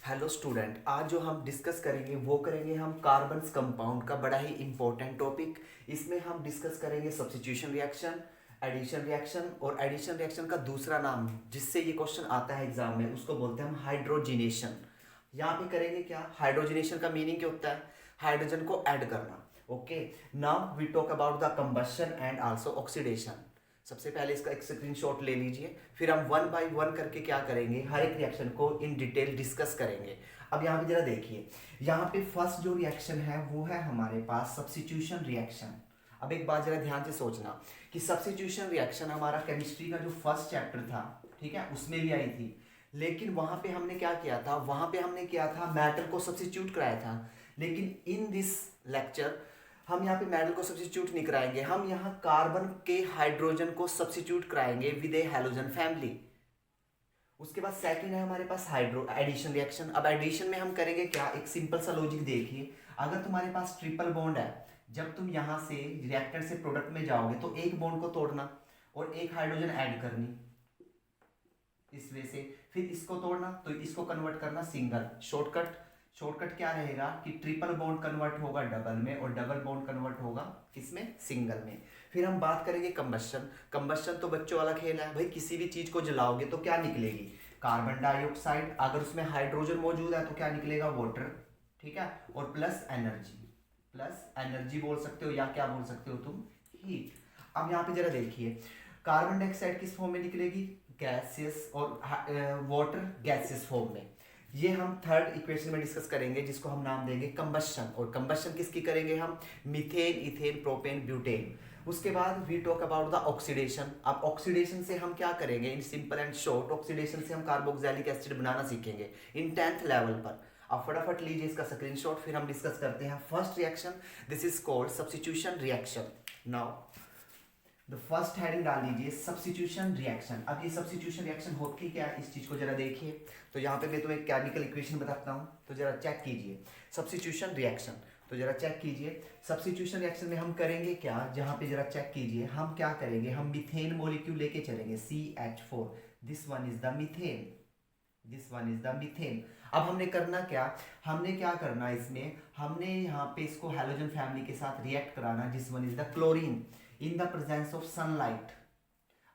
Hello student, आज जो हम डिस्कस करेंगे वो करेंगे हम कार्बन्स कंपाउंड का बड़ा ही इंपॉर्टेंट टॉपिक। इसमें हम डिस्कस करेंगे सब्स्टिट्यूशन रिएक्शन, एडिशन रिएक्शन, और एडिशन रिएक्शन का दूसरा नाम जिससे ये क्वेश्चन आता है एग्जाम में उसको बोलते हैं हम हाइड्रोजिनेशन। यहाँ पे करेंगे क्या, हाइड्रोजिनेशन का मीनिंग क्या होता है, हाइड्रोजन को ऐड करना। Okay, now we talk about the combustion and also oxidation. सबसे पहले इसका एक स्क्रीनशॉट ले लीजिए, फिर हम वन बाय वन करके क्या करेंगे, हर एक रिएक्शन को इन डिटेल डिस्कस करेंगे। अब यहाँ पे जरा देखिए, यहाँ पे फर्स्ट जो रिएक्शन है वो है हमारे पास सब्स्टिट्यूशन रिएक्शन। अब एक बात जरा ध्यान से सोचना कि सब्स्टिट्यूशन रिएक्शन हमारा केमिस्ट्री का जो फर्स्ट चैप्टर था, ठीक है, उसमें भी आई थी। लेकिन वहां पे हमने क्या किया था, वहां पे हमने किया था मैटर को सब्स्टिट्यूट कराया था। लेकिन इन दिस लेक्चर हम यहाँ पे मेटल को सब्स्टिट्यूट नहीं कराएंगे, हम यहाँ कार्बन के हाइड्रोजन को सब्स्टिट्यूट कराएंगे विद ए हैलोजन फैमिली। उसके बाद सेकंड है हमारे पास हाइड्रो एडिशन रिएक्शन। अब एडिशन में हम करेंगे क्या, एक सिंपल सा लॉजिक देखिए। अगर तुम्हारे पास ट्रिपल बॉन्ड है, जब तुम यहाँ से रिएक्टर से प्रोडक्ट में जाओगे तो एक बॉन्ड को तोड़ना और एक हाइड्रोजन ऐड करनी इस वे से, फिर इसको तोड़ना तो इसको कन्वर्ट करना सिंगल। शॉर्टकट क्या रहेगा कि ट्रिपल बॉन्ड कन्वर्ट होगा डबल में और डबल बॉन्ड कन्वर्ट होगा किसमें, सिंगल में। फिर हम बात करेंगे कंबशन तो बच्चों वाला खेल है भाई, किसी भी चीज को जलाओगे तो क्या निकलेगी, कार्बन डाइऑक्साइड। अगर उसमें हाइड्रोजन मौजूद है तो क्या निकलेगा, वाटर, ठीक है, और प्लस एनर्जी बोल सकते हो या क्या बोल सकते हो तुम, हीट। अब यहाँ पे जरा देखिए, कार्बन डाइऑक्साइड किस फॉर्म में निकलेगी, गैसेस, और वाटर गैसेस फॉर्म में। ये हम थर्ड इक्वेशन में डिस्कस करेंगे जिसको हम नाम देंगे कंबशन। और कंबशन किसकी करेंगे हम, मीथेन, इथेन, प्रोपेन, ब्यूटेन। उसके बाद we talk about the oxidation. अब ऑक्सीडेशन से हम क्या करेंगे, in simple and short, oxidation से हम कार्बोक्सिलिक एसिड बनाना सीखेंगे इन 10th लेवल पर। आप फटाफट लीजिए इसका स्क्रीनशॉट, फिर हम डिस्कस करते हैं first reaction. This is called substitution reaction. Now the first heading डाल लीजिए सब्स्टिट्यूशन रिएक्शन। अब ये सब्स्टिट्यूशन रिएक्शन होती क्या है, इस चीज को जरा देखिए। तो यहाँ पे मैं तुम्हें केमिकल इक्वेशन बताता हूँ, तो जरा चेक कीजिए सब्स्टिट्यूशन रिएक्शन। तो जरा चेक कीजिए सब्स्टिट्यूशन रिएक्शन में हम करेंगे क्या, जहाँ पे जरा चेक कीजिए, हम क्या करेंगे, हम मीथेन मॉलिक्यूल लेके चलेंगे CH4। This one is the methane. अब हमने करना क्या, हमने क्या करना इसमें, हमने यहाँ पे इसको हैलोजन फैमिली के साथ रिएक्ट कराना, जिस one is the chlorine in the presence of sunlight.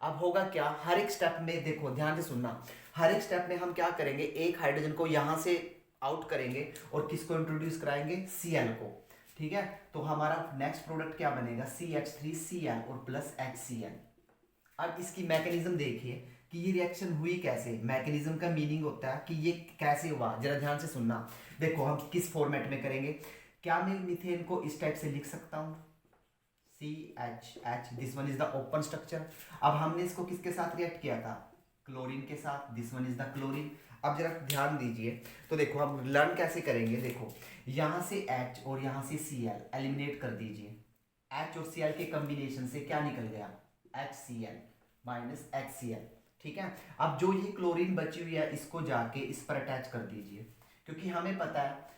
अब होगा क्या, हर एक स्टेप में देखो ध्यान से सुनना, हर एक स्टेप में हम क्या करेंगे, एक हाइड्रोजन को यहां से आउट करेंगे और किसको इंट्रोड्यूस कराएंगे, Cl को, ठीक है। तो हमारा नेक्स्ट प्रोडक्ट क्या बनेगा, CH3Cl और प्लस HCl। अब इसकी मैकेनिज्म देखिए कि ये रिएक्शन हुई कैसे, मैकेनिज्म का मीनिंग होता है कि ये कैसे हुआ, जरा ध्यान से सुनना। देखो हम किस फॉर्मेट में करेंगे, क्या मैं मीथेन को इस टाइप से लिख सकता हूं, CHH, this one is the open structure. अब हमने इसको किसके साथ रिएक्ट किया था, क्लोरीन के साथ, this one is the chlorine. अब जरा ध्यान दीजिए, तो देखो हम लर्न कैसे करेंगे, देखो यहां से H और यहां से Cl एलिमिनेट कर दीजिए। H और Cl के कॉम्बिनेशन से क्या निकल गया, HCl माइनस HCl, ठीक है। अब जो ये क्लोरीन बची हुई है इसको जाके इस पर अटैच कर दीजिए, क्योंकि हमें पता है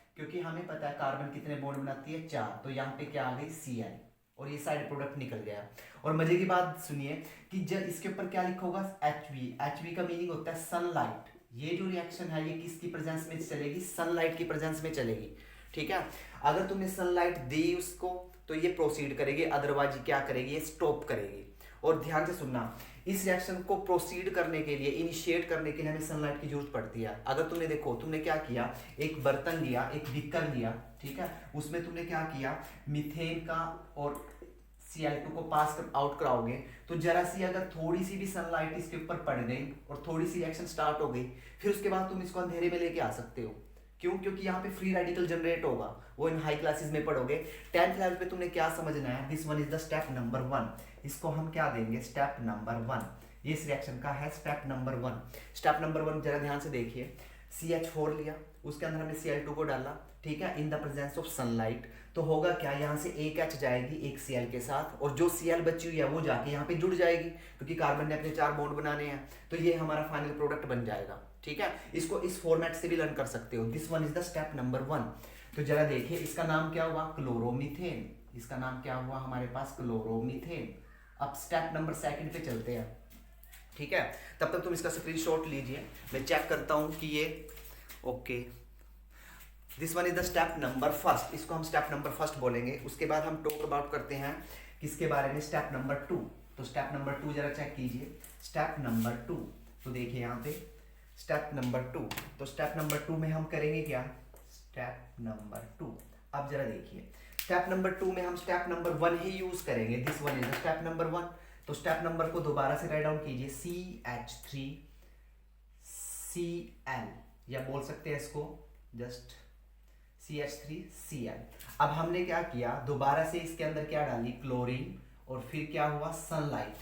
कार्बन कितने बॉन्ड बनाती है, 4। तो यहाँ पे क्या आ गई, Cl, और ये साइड प्रोडक्ट निकल गया। और मजे की बात सुनिए कि जब इसके ऊपर क्या लिखा होगा, HV का मीनिंग होता है सनलाइट। ये जो रिएक्शन है ये किसकी प्रेजेंस में चलेगी, सनलाइट की प्रेजेंस में चलेगी, ठीक है। अगर तुमने सनलाइट दी उसको तो ये प्रोसीड करेगी, अदरवाइज क्या करेगी, ये स्टॉप करेगी। और ध्यान से सुनना, इस रिएक्शन को प्रोसीड करने के लिए, इनिशिएट करने के लिए हमें सनलाइट की जरूरत पड़ती है। अगर तुमने देखो, तुमने क्या किया, एक बर्तन लिया, एक बीकर लिया, ठीक है, उसमें तुमने क्या किया, मीथेन का और Cl2 को पास आउट कराओगे, तो जरा सी अगर थोड़ी सी भी सनलाइट इसके ऊपर पड़ गई और थोड़ी सी रिएक्शन स्टार्ट हो गई, फिर उसके बाद तुम इसको अंधेरे में लेके आ सकते हो। क्यों, क्योंकि यहाँ पे फ्री रेडिकल जनरेट होगा, वो इन हाई क्लासेस में पढ़ोगे। 10th लेवल पे तुमने क्या समझना है, this one is the step number 1। इसको हम क्या देंगे, स्टेप नंबर 1। ये इस रिएक्शन का है स्टेप नंबर 1। स्टेप नंबर 1 जरा ध्यान से देखिए, CH4 लिया, उसके अंदर हमने Cl2 को डाला, ठीक है, इन द प्रेजेंस ऑफ सनलाइट। तो होगा क्या, यहाँ से एक H जाएगी एक Cl के साथ, और जो Cl बची हुई है वो जाके यहाँ पे जुड़ जाएगी, क्योंकि कार्बन ने अपने 4 बॉन्ड बनाने हैं। तो ये हमारा फाइनल प्रोडक्ट बन जाएगा, ठीक है। इसको इस फॉर्मेट से भी लर्न कर सकते हो, this one is the step number 1। तो जरा देखिए इसका नाम क्या हुआ, क्लोरोमीथेन। इसका नाम क्या हुआ हमारे पास, क्लोरोमीथेन। अब स्टेप नंबर 2 पे चलते हैं, ठीक है। तब तक तुम इसका स्क्रीनशॉट लीजिए, मैं चेक करता हूँ कि ये okay this one is the step number first, इसको हम स्टेप नंबर फर्स्ट बोलेंगे। उसके बाद हम टॉक अबाउट करते हैं किसके बारे में, स्टेप नंबर 2। तो स्टेप नंबर 2 जरा चेक कीजिए, स्टेप नंबर 2। तो देखिए यहाँ पे स्टेप नंबर 2, तो स्टेप नंबर 2 में हम करेंगे क्या, स्टेप नंबर 2। अब जरा देखिए स्टेप नंबर 2 में हम स्टेप नंबर 1 ही यूज करेंगे, this one is step number 1। तो स्टेप नंबर को दोबारा से राइट डाउन कीजिए, CH3Cl, या बोल सकते हैं इसको जस्ट CH3Cl। अब हमने क्या किया, दोबारा से इसके अंदर क्या डाली, क्लोरीन, और फिर क्या हुआ, सनलाइट।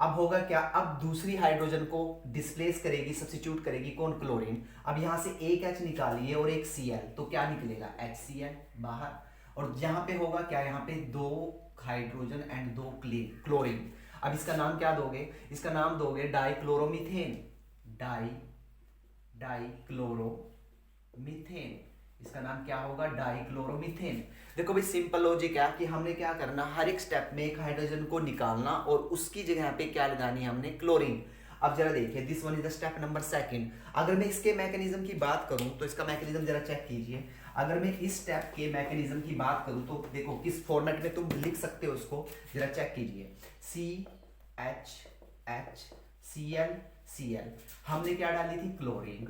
अब होगा क्या, अब दूसरी हाइड्रोजन को डिस्प्लेस करेगी, सब्स्टिट्यूट करेगी कौन, क्लोरीन। अब यहां से एक H निकालिए और एक Cl, तो क्या निकलेगा, HCl बाहर। और यहां पे होगा क्या, यहाँ पे 2 हाइड्रोजन एंड 2 क्लोरीन। अब इसका नाम क्या दोगे, इसका नाम दोगे डाइक्लोरोमीथेन, डाइक्लोरोमीथेन। इसका नाम क्या होगा, डाइक्लोरोमीथेन। देखो भाई सिंपल लॉजिक है कि हमने क्या करना, हर एक स्टेप में एक हाइड्रोजन को निकालना और उसकी जगह पे क्या लगानी है हमने, क्लोरीन। अब जरा देखिए this one is the step number 2। अगर मैं इसके मैकेनिज्म की बात करूं तो इसका मैकेनिज्म जरा चेक कीजिए। अगर मैं इस स्टेप के मैकेनिज्म की बात करूं तो देखो किस फॉर्मेट में तुम लिख सकते हो उसको, जरा चेक कीजिए, CHHCl, हमने क्या डाली थी, क्लोरीन।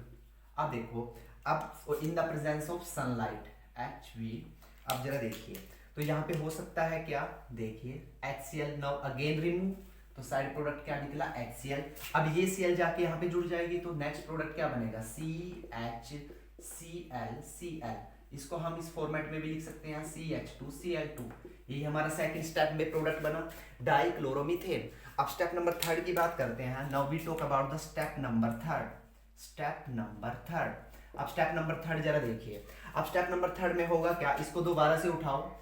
अब देखो, अब इन the presence of sunlight, HV। अब जरा देखिए तो यहाँ पे हो सकता है क्या, देखिए HCl, नाउ अगेन रिमूव, तो साइड प्रोडक्ट क्या निकला, HCl। अब ये Cl जाके यहाँ पे जुड़ जाएगी, तो नेक्स्ट प्रोडक्ट क्या बनेगा, CHCl। इसको हम इस फॉर्मेट में भी लिख सकते हैं, CH2Cl2। यही हमारा सेकंड स्टेप में प्रोडक्ट बना, डाइक्लोरोमीथेन। अब स्टेप नंबर 3 की बात करते हैं। Now we talk about the step number 3। Step number 3, अब स्टेप नंबर 3 जरा देखिए। अब स्टेप नंबर 3 में होगा क्या, इसको दोबारा से उठाओ,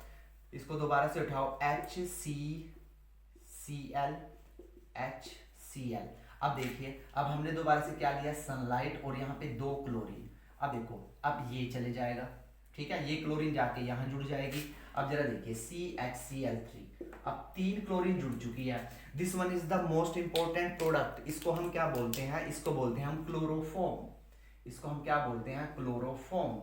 HCl। अब देखिए, अब हमने दोबारा से क्या लिया, सनलाइट, और यहाँ पे 2 क्लोरीन। अब देखो, अब ये चले जाएगा, ठीक है, ये क्लोरीन जाके यहाँ जुड़ जाएगी। अब जरा देखिए CHCl3, अब 3 क्लोरीन जुड़ चुकी है। This one is the most important product, इसको हम क्या बोलते हैं, इसको बोलते हैं हम क्लोरोफॉर्म। इसको हम क्या बोलते हैं, क्लोरोफॉर्म।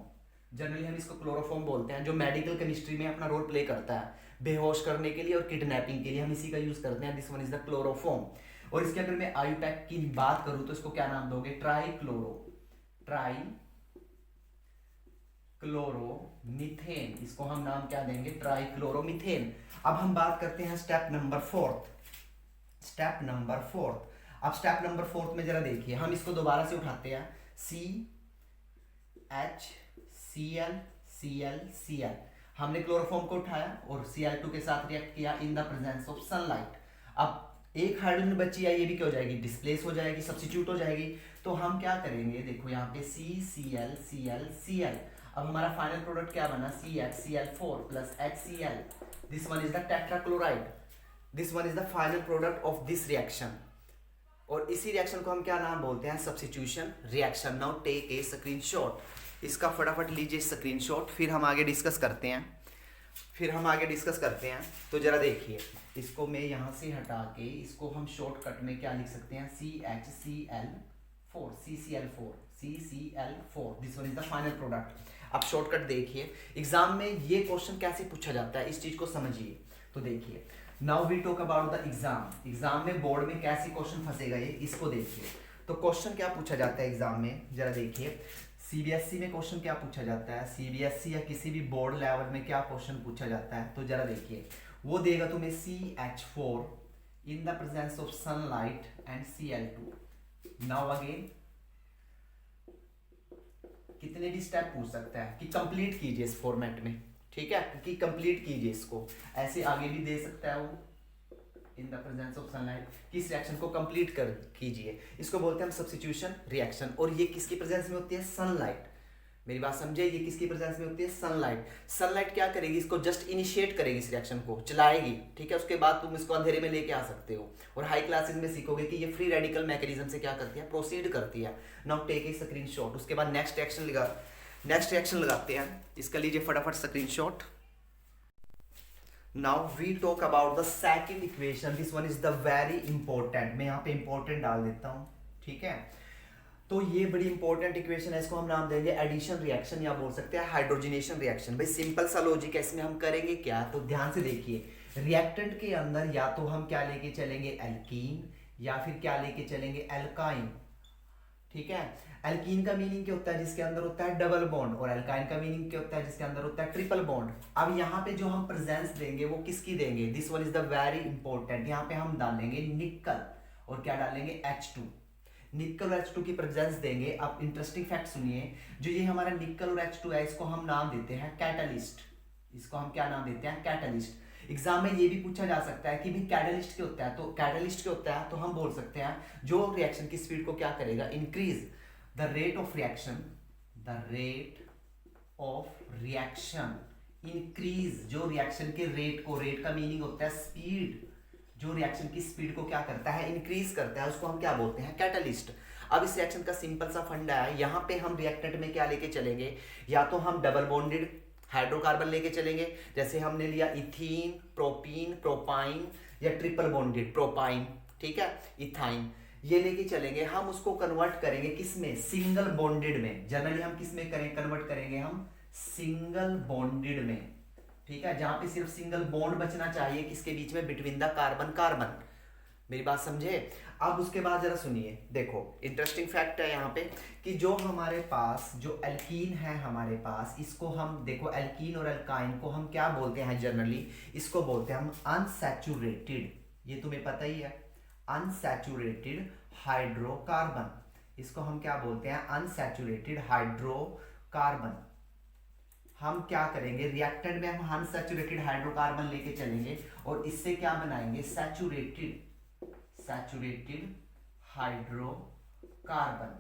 जनरली हम इसको क्लोरोफॉर्म बोलते हैं, जो मेडिकल केमिस्ट्री में अपना रोल प्ले करता है, बेहोश करने के लिए और किडनैपिंग के लिए हम इसी का यूज करते हैं। This one is the chloroform. और इसके अगर मैं आयुपैक की बात करूं तो इसको क्या नाम दोगे, ट्राइक्लोरोमीथेन। इसको हम नाम क्या देंगे, ट्राइक्लोरोमीथेन। अब हम बात करते हैं स्टेप नंबर 4। स्टेप नंबर 4, अब स्टेप नंबर 4 में जरा देखिए, हम इसको दोबारा से उठाते हैं, CHCl, हमने क्लोरोफॉर्म को उठाया और Cl2 के साथ रिएक्ट किया इन द प्रेजेंस ऑफ सनलाइट। अब एक हाइड्रोजन बची है, ये भी क्या हो जाएगी, डिस्प्लेस हो जाएगी, सब्स्टिट्यूट हो जाएगी। तो हम क्या करेंगे, देखो यहाँ पे CCl। अब हमारा फाइनल प्रोडक्ट क्या बना, CHCl4 plus HCl। This one is the tetrachloride. This one is the final product of this reaction. और इसी रिएक्शन को हम क्या नाम बोलते हैं, substitution reaction. Now take a screenshot, इसका फटाफट लीजिए स्क्रीनशॉट, फिर हम आगे डिस्कस करते हैं। तो जरा देखिए, इसको मैं यहाँ से हटा के इसको हम शॉर्टकट में क्या लिख सकते हैं, CCl4। This one is the final product. अब शॉर्टकट देखिए, एग्जाम में ये क्वेश्चन कैसे पूछा जाता है, इस चीज को समझिए। तो देखिए, now we talk about the exam में बोर्ड में कैसे क्वेश्चन फंसेगा ये, इसको देखिए। तो क्वेश्चन क्या पूछा जाता है एग्जाम में, जरा देखिए। सीबीएसई में क्वेश्चन क्या पूछा जाता है, सीबीएसई या किसी भी बोर्ड लेवल में क्या क्वेश्चन पूछा जाता है, तो जरा देखिए, वो देगा तुम्हें CH4 in the presence of sunlight and Cl2। Now again कितने भी स्टेप पूछ सकता है कि कंप्लीट कीजिए इस फॉर्मेट में, ठीक है, कि कंप्लीट कीजिए इसको। ऐसे आगे भी दे सकता है वो, इन द प्रेजेंस ऑफ सनलाइट, किस रिएक्शन को कंप्लीट कर कीजिए। इसको बोलते हैं हम सब्स्टिट्यूशन रिएक्शन। और ये किसकी प्रेजेंस में होती है, सनलाइट। मेरी बात समझे, ये किसकी प्रेजेंस में होती है, सनलाइट। सनलाइट क्या करेगी, इसको जस्ट इनिशिएट करेगी, इस रिएक्शन को चलाएगी, ठीक है। उसके बाद तुम इसको अंधेरे में लेके आ सकते हो और हाई क्लासेस में सीखोगे कि ये फ्री रेडिकल मैकेनिज्म से क्या करती है, प्रोसीड करती है। नाउ टेक ए स्क्रीनशॉट, उसके बाद नेक्स्ट रिएक्शन लगाते हैं। इसका लीजिए फटाफट screenshot. Now we talk about the second equation. This one is the very important. मैं यहाँ पे important डाल देता हूँ, ठीक है। तो ये बड़ी इंपॉर्टेंट इक्वेशन है, इसको हम नाम देंगे एडिशन रिएक्शन या बोल सकते हैं हाइड्रोजनेशन रिएक्शन। भाई सिंपल सा लॉजिक है, इसमें हम करेंगे क्या, तो ध्यान से देखिए, रिएक्टेंट के अंदर या तो हम क्या लेके चलेंगे एल्कीन या फिर क्या लेके चलेंगे एल्काइन। ठीक है, एल्कीन का मीनिंग क्या होता है, जिसके अंदर होता है डबल बॉन्ड, और एल्काइन का मीनिंग क्या होता है, जिसके अंदर होता है ट्रिपल बॉन्ड। अब यहाँ पे जो हम प्रेजेंस देंगे वो किसकी देंगे, this one is the very important. यहाँ पे हम डालेंगे निकल और क्या डालेंगे H2, निकल और H2 की प्रेजेंस देंगे। अब इंटरेस्टिंग फैक्ट सुनिए, जो ये हमारा निकल और H2 है, इसको हम नाम देते हैं कैटलिस्ट। इसको हम क्या नाम देते हैं, कैटलिस्ट। एग्जाम में ये भी पूछा जा सकता है कि भाई कैटलिस्ट क्या होता है, तो कैटलिस्ट क्या होता है, तो हम बोल सकते हैं जो रिएक्शन की स्पीड को क्या करेगा, increase the rate of reaction, the rate of reaction increase, जो रिएक्शन के रेट को, रेट का मीनिंग होता है स्पीड, जो रिएक्शन की स्पीड को क्या करता है, इंक्रीज करता है, उसको हम क्या बोलते हैं, कैटलिस्ट। अब इस रिएक्शन का सिंपल सा फंडा है, यहाँ पे हम रिएक्टेंट में क्या लेके चलेंगे, या तो हम डबल बॉन्डेड हाइड्रोकार्बन लेके चलेंगे, जैसे हमने लिया इथीन, प्रोपीन, प्रोपाइन, या ट्रिपल बॉन्डेड प्रोपाइन, ठीक है, इथाइन, ये लेके चलेंगे। हम उसको कन्वर्ट करेंगे किसमें, सिंगल बॉन्डेड में। जनरली हम किसमें करें, कन्वर्ट करेंगे हम सिंगल बॉन्डेड में, ठीक है, जहां पे सिर्फ सिंगल बॉन्ड बचना चाहिए किसके बीच में, बिटवीन द कार्बन कार्बन। मेरी बात समझे। अब उसके बाद जरा सुनिए, देखो इंटरेस्टिंग फैक्ट है यहाँ पे कि जो हमारे पास जो एल्कीन है हमारे पास, इसको हम देखो एल्कीन और एल्काइन को हम क्या बोलते हैं, जनरली इसको बोलते हैं हम अनसैचुरेटेड, ये तुम्हें पता ही है, अनसैचुरेटेड हाइड्रोकार्बन। इसको हम क्या बोलते हैं, अनसैचुरेटेड हाइड्रोकार्बन। हम क्या करेंगे, रिएक्टेंट में हम अनसैचुरेटेड हाइड्रोकार्बन लेके चलेंगे और इससे क्या बनाएंगे, सैचुरेटेड हाइड्रोकार्बन।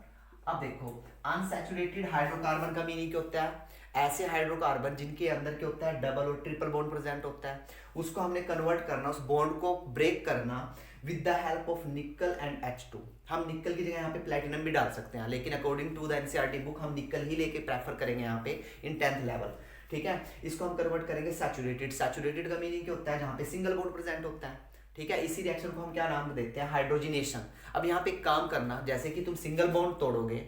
अब देखो अनसैचुरेटेड हाइड्रोकार्बन का मीनिंग क्या होता है, ऐसे हाइड्रोकार्बन जिनके अंदर क्या होता है, डबल और ट्रिपल बॉन्ड प्रेजेंट होता है, उसको हमने कन्वर्ट करना, उस बॉन्ड को ब्रेक करना विद द हेल्प ऑफ निकल एंड H2। हम निकल की जगह यहाँ पे प्लेटिनम भी डाल सकते हैं, लेकिन according to the NCERT book हम निकल ही लेके प्रेफर करेंगे यहाँ पे इन 10th लेवल। ठीक है, इसको हम कन्वर्ट करेंगे सैचुरेटेड। सैचुरेटेड का मीनिंग क्या होता है, जहाँ पे सिंगल बॉन्ड प्रेजेंट होता है। ठीक है, इसी रिएक्शन को हम क्या नाम देते हैं, हाइड्रोजनेशन। अब यहाँ पे एक काम करना, जैसे कि तुम सिंगल बॉन्ड तोड़ोगे,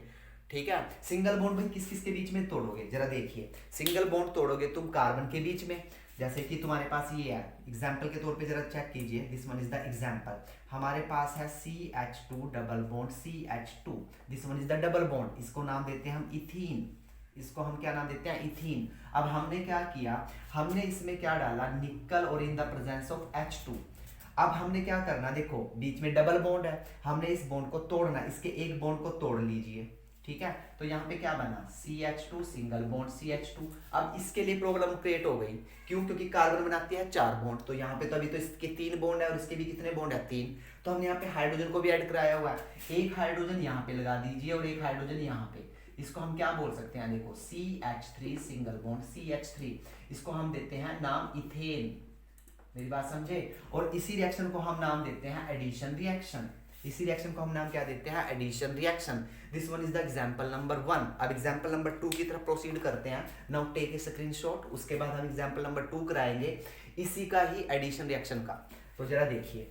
ठीक है, सिंगल बॉन्ड भाई किस किस के बीच में तोड़ोगे, जरा देखिए, सिंगल बॉन्ड तोड़ोगे तुम कार्बन के बीच में, जैसे कि तुम्हारे पास ये है, एग्जाम्पल के तौर पे जरा चेक कीजिए, this one is the example. हमारे पास है CH2 double bond CH2, this one is the double bond, इसको नाम देते हैं हम इथीन, इसको हम क्या नाम देते हैं, इथीन। अब हमने क्या किया, हमने इसमें क्या डाला, निकल और इन द प्रेजेंस ऑफ H2। अब हमने क्या करना, देखो बीच में डबल बॉन्ड है, हमने इस बॉन्ड को तोड़ना, इसके एक बॉन्ड को तोड़ लीजिए, ठीक है, तो यहाँ पे क्या बना, CH2 सिंगल बॉन्ड CH2। अब इसके लिए प्रॉब्लम क्रिएट हो गई, क्यों, क्योंकि कार्बन बनाती है 4 बॉन्ड, तो यहाँ पे तो अभी तो इसके 3 बॉन्ड है और इसके भी कितने बॉन्ड है, 3। तो हमने यहाँ पे हाइड्रोजन को भी ऐड कराया हुआ है, एक हाइड्रोजन यहाँ पे लगा दीजिए और एक हाइड्रोजन यहाँ पे, इसको हम क्या बोल सकते हैं, देखो CH3 सिंगल बॉन्ड CH3, इसको हम देते हैं नाम इथेन। मेरी बात समझे। और इसी रिएक्शन को हम नाम देते हैं एडिशन रिएक्शन, इसी रिएक्शन को हम नाम क्या देते हैं, addition reaction. This one is the example number 1। अब एग्जांपल नंबर 2 की तरफ प्रोसीड करते हैं। नाउ टेक ए स्क्रीनशॉट, उसके बाद हम एग्जांपल नंबर 2 कराएंगे इसी का ही एडिशन रिएक्शन का। तो जरा देखिए,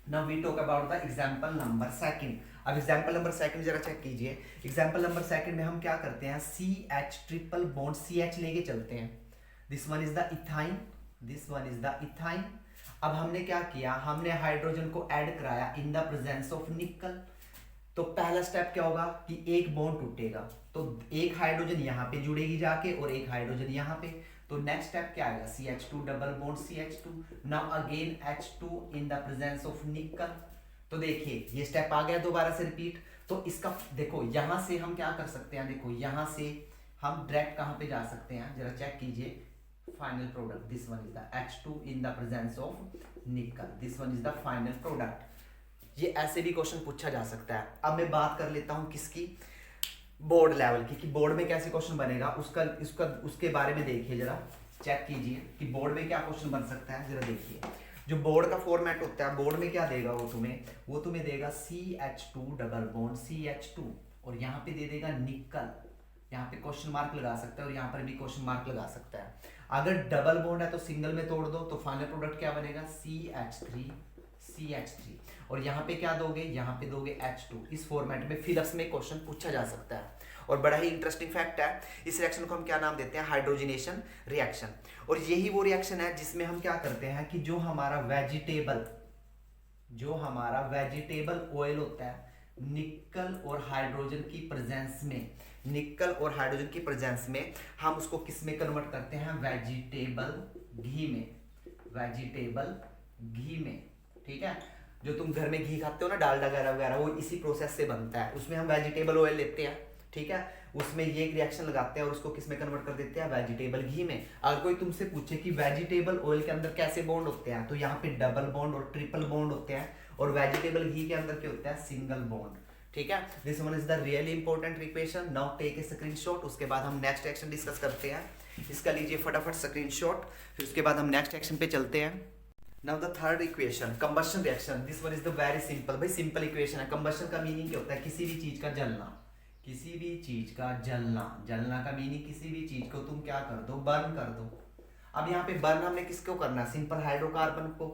now we talk about the example number 2। अब एग्जांपल नंबर 2 जरा चेक कीजिए। एग्जांपल नंबर 2 में हम क्या करते हैं, CH ट्रिपल बॉन्ड CH लेके चलते हैं, this one is the ethyne, this one is the ethyne. अब हमने क्या किया, हमने हाइड्रोजन को ऐड कराया इन द प्रेजेंस ऑफ निकल। तो पहला स्टेप क्या होगा कि एक बॉन्ड टूटेगा, तो एक हाइड्रोजन यहाँ पे जुड़ेगी जाके और एक हाइड्रोजन यहाँ पे, तो नेक्स्ट स्टेप क्या आएगा, CH2 double bond CH2। Now again H2 in the presence of निकल। तो देखिए ये स्टेप आ गया, दोबारा से रिपीट। तो इसका देखो यहां से हम क्या कर सकते हैं, देखो यहां से हम डायरेक्ट कहां पे जा सकते हैं, जरा चेक कीजिए, final product, this one is the H2 in the presence of निकल, this one is the final product. ये ऐसे भी क्वेश्चन पूछा जा सकता है। अब मैं बात कर लेता हूं किसकी, बोर्ड लेवल की, कि बोर्ड में कैसे क्वेश्चन बनेगा, उसके बारे में देखिए, जरा चेक कीजिए कि बोर्ड में क्या क्वेश्चन बन सकता है। जरा देखिए, जो बोर्ड का फॉर्मेट होता है, बोर्ड में क्या देगा वो तुम्हें देगा CH2 डबल बॉन्ड CH2 और यहाँ पे दे देगा निकल, यहाँ पे क्वेश्चन मार्क लगा सकता है और यहाँ पर भी क्वेश्चन मार्क लगा सकता है। अगर डबल बॉन्ड है तो सिंगल में तोड़ दो, तो फाइनल प्रोडक्ट क्या बनेगा, CH3 CH3 और यहाँ पे क्या दोगे, यहाँ पे दोगे H2। इस फॉर्मेट में फिलअप्स में क्वेश्चन पूछा जा सकता है। और बड़ा ही इंटरेस्टिंग फैक्ट है, इस रिएक्शन को हम क्या नाम देते हैं, हाइड्रोजनेशन रिएक्शन। और यही वो रिएक्शन है जिसमें हम क्या करते हैं कि जो हमारा वेजिटेबल ऑयल होता है, निकल और हाइड्रोजन की प्रेजेंस में हम उसको किस में कन्वर्ट करते हैं, वेजिटेबल घी में। ठीक है, जो तुम घर में घी खाते हो ना, डालडा वगैरह, वो इसी प्रोसेस से बनता है। उसमें हम वेजिटेबल ऑयल लेते हैं, ठीक है, उसमें ये एक रिएक्शन लगाते हैं और उसको किस में कन्वर्ट कर देते हैं, वेजिटेबल घी में। अगर कोई तुमसे पूछे कि वेजिटेबल ऑयल के अंदर कैसे बॉन्ड होते हैं, तो यहाँ पे डबल बॉन्ड और ट्रिपल बॉन्ड होते हैं, और वेजिटेबल घी के अंदर क्या होता है, सिंगल बॉन्ड। ठीक है, this one is the really important equation. Now take a screenshot, उसके बाद हम नेक्स्ट एक्शन डिस्कस करते हैं। इसका लीजिए फटाफट स्क्रीनशॉट, फिर उसके बाद हम नेक्स्ट एक्शन पे चलते हैं। Now the third equation, combustion reaction. This one is the very simple, भाई सिंपल इक्वेशन है। कंबशन का मीनिंग क्या होता है, किसी भी चीज का जलना, जलना का मीनिंग किसी भी चीज को तुम क्या कर दो, बर्न कर दो। अब यहाँ पे बर्न हमने किसको करना है, सिंपल हाइड्रोकार्बन को।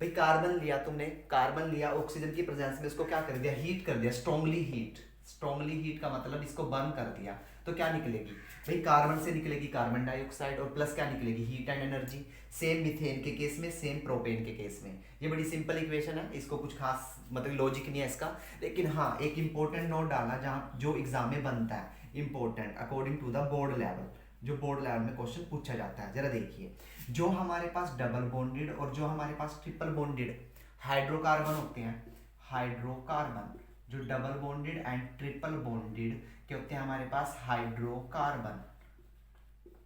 भाई कार्बन लिया ऑक्सीजन की प्रेजेंस में, इसको क्या कर दिया, हीट कर दिया, स्ट्रांगली हीट का मतलब इसको बर्न कर दिया। तो क्या निकलेगी भाई, कार्बन से निकलेगी कार्बन डाइऑक्साइड, और प्लस क्या निकलेगी, heat and energy. Same methane के केस में, सेम प्रोपेन के केस में। ये बड़ी सिंपल इक्वेशन है, इसको कुछ खास मतलब लॉजिक नहीं है इसका, लेकिन हाँ एक इंपॉर्टेंट नोट डालना जहाँ जो एग्जाम में बनता है, important according to the board level, जो बोर्ड लेवल में क्वेश्चन पूछा जाता है। जरा देखिए, जो हमारे पास डबल बॉन्डेड और जो हमारे पास ट्रिपल बॉन्डेड हाइड्रोकार्बन होते हैं, जो double bonded and triple bonded क्या होते हैं हमारे पास, हाइड्रोकार्बन।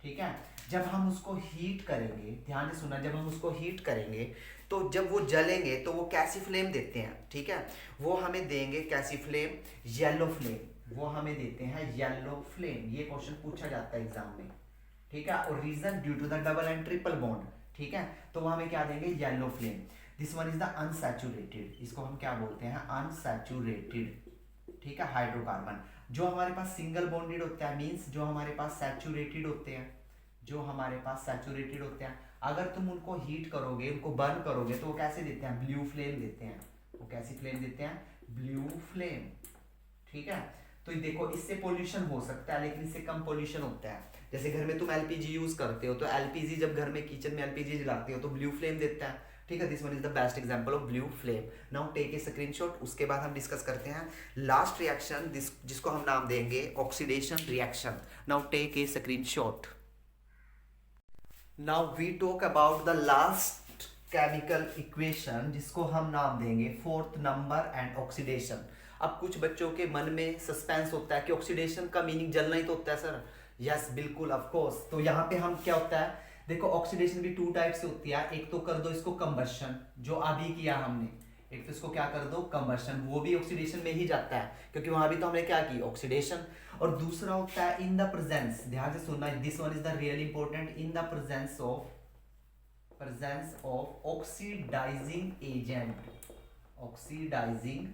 ठीक है, जब हम उसको हीट करेंगे, ध्यान से सुनना, जब हम उसको हीट करेंगे तो जब वो जलेंगे तो वो कैसी फ्लेम देते हैं, ठीक है, वो हमें देंगे कैसी फ्लेम, येलो फ्लेम, वो हमें देते हैं येलो फ्लेम। ये क्वेश्चन पूछा जाता है एग्जाम में, ठीक है। और reason due to the double and triple bond, ठीक है, तो वो हमें क्या देंगे, yellow flame. This one is the unsaturated, इसको हम क्या बोलते हैं, अनसैचुरेटेड, ठीक है, हाइड्रोकार्बन। जो हमारे पास सिंगल बॉन्डेड होता है, मींस जो हमारे पास सैचुरेटेड होते हैं, अगर तुम उनको हीट करोगे, उनको बर्न करोगे, तो वो कैसे देते हैं, ब्लू फ्लेम देते हैं। वो कैसी फ्लेम देते हैं, ब्लू फ्लेम, ठीक है। तो देखो इससे पोल्यूशन हो सकता है, लेकिन इससे कम पोल्यूशन होता है। जैसे घर में तुम एलपीजी यूज करते हो, तो एलपीजी जब घर में किचन में एलपीजी जलाते हो तो ब्लू फ्लेम देता है, ठीक है। This one is the best example of blue flame. Now take a screenshot, उसके बाद हम डिस्कस करते हैं लास्ट रिएक्शन जिसको हम नाम देंगे oxidation reaction. Now take a screenshot. Now we talk about the last chemical equation जिसको हम नाम देंगे फोर्थ नंबर एंड ऑक्सीडेशन। अब कुछ बच्चों के मन में सस्पेंस होता है कि ऑक्सीडेशन का मीनिंग जलना ही तो होता है सर। यस बिल्कुल ऑफ कोर्स। तो यहाँ पे हम क्या होता है, देखो ऑक्सीडेशन भी टू टाइप से होती है। एक तो कर दो इसको कंबशन, जो अभी किया हमने, एक तो इसको क्या कर दो कंबशन, वो भी ऑक्सीडेशन में ही जाता है क्योंकि वहां भी तो हमने क्या की ऑक्सीडेशन। और दूसरा होता है इन द प्रेजेंस, ध्यान से सुनना, this one is the really important, in the presence of oxidising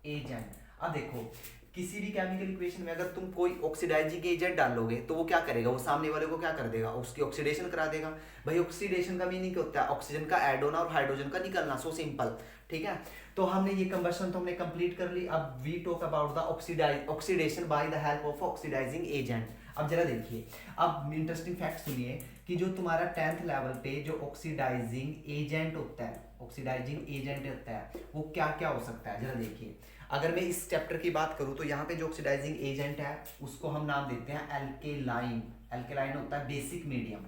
agent. अब देखो किसी भी केमिकल इक्वेशन में अगर तुम कोई ऑक्सीडाइजिंग एजेंट डालोगे तो वो क्या करेगा, वो सामने वाले को क्या कर देगा, उसकी ऑक्सीडेशन करा देगा। भाई ऑक्सीडेशन का मीनिंग क्या होता है, ऑक्सीजन का ऐड होना और हाइड्रोजन का निकलना, सो सिंपल, ठीक है। तो हमने ये कंबशन तो हमने कंप्लीट कर ली। अब we talk about the oxidation by the help of oxidising agent. अब जरा देखिए, अब इंटरेस्टिंग फैक्ट सुनिए कि जो तुम्हारा 10th लेवल पे जो ऑक्सीडाइजिंग एजेंट होता है, वो क्या क्या हो सकता है, जरा देखिए। अगर मैं इस चैप्टर की बात करूं तो यहाँ पे जो ऑक्सीडाइजिंग एजेंट है उसको हम नाम देते हैं एल्केलाइन। एल्केलाइन होता है basic medium,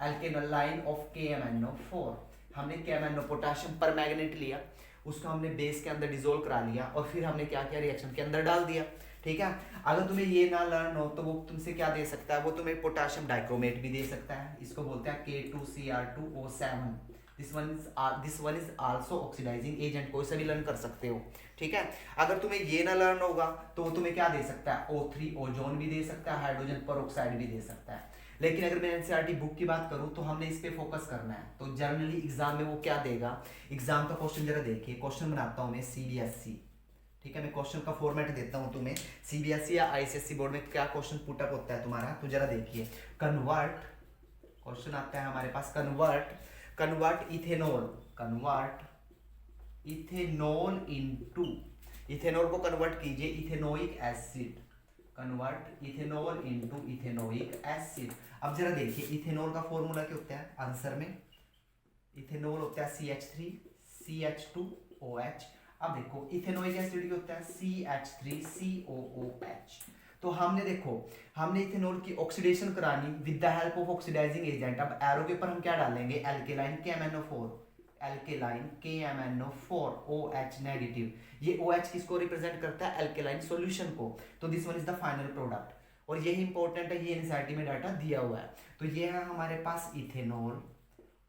alkaline of KMnO4। हमने KMnO पोटेशियम परमैंगनेट लिया, उसको हमने बेस के अंदर डिसोल्व करा लिया और फिर हमने क्या किया, रिएक्शन के अंदर डाल दिया, ठीक है। अगर तुम्हें ये ना लर्न हो तो वो तुमसे क्या दे सकता है, वो तुम्हें पोटेशियम डाइक्रोमेट भी दे सकता है, इसको बोलते हैं K2Cr2O7। This one is also oxidising agent, कोई सा भी लर्न कर सकते हो, ठीक है। अगर तुम्हें ये ना लर्न होगा तो वो तुम्हें क्या दे सकता है, O3 ओजोन भी दे सकता है, हाइड्रोजन परऑक्साइड भी दे सकता है। लेकिन अगर मैं एनसीईआरटी बुक की बात करूं तो हमने इस पे फोकस करना है। तो जनरली एग्जाम में वो क्या देगा, एग्जाम का क्वेश्चन जरा देखिए, क्वेश्चन बनाता हूं मैं CBSE, ठीक है। मैं क्वेश्चन का फॉर्मेट देता हूं तुम्हें, CBSE या ICSE बोर्ड में क्या क्वेश्चन पुटअप होता है तुम्हारा, तो जरा देखिए। कन्वर्ट क्वेश्चन आता है हमारे पास, convert ethanol, convert ethanol into, ethanol को कन्वर्ट कीजिए ethanoic acid, convert ethanol into ethanoic acid. अब जरा देखिए इथेनॉल का फॉर्मूला क्या होता है आंसर में, इथेनॉल होता है CH3 CH2OH। अब देखो इथेनोइक एसिड क्या होता है CH3 COOH। तो हमने देखो हमने इथेनॉल की ऑक्सीडेशन करानी with the help of oxidising agent. अब एरो के ऊपर हम क्या डालेंगे alkaline KMnO4, alkaline KMnO4 OH negative. ये OH किसको रिप्रेजेंट करता है एल्केलाइन सॉल्यूशन को। तो this one is the final product और यही इंपॉर्टेंट है, ये एनसीईआरटी में डाटा दिया हुआ है। तो ये है हमारे पास इथेनॉल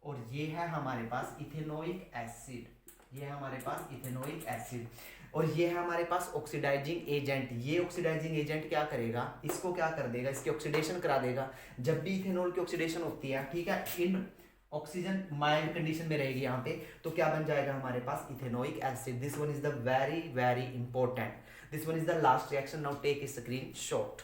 और ये है हमारे पास इथेनोइक एसिड, ये है हमारे पास इथेनोइक एसिड और ये है हमारे पास ऑक्सीडाइजिंग एजेंट। ये ऑक्सीडाइजिंग एजेंट क्या करेगा, इसको क्या कर देगा, इसकी ऑक्सीडेशन करा देगा। जब भी इथेनॉल की ऑक्सीडेशन होती है ठीक है, इन ऑक्सीजन माइल्ड कंडीशन में रहेगी यहाँ पे, तो क्या बन जाएगा हमारे पास ethanoic acid. This one is the very very important, this one is the last reaction. Now take a screen shot.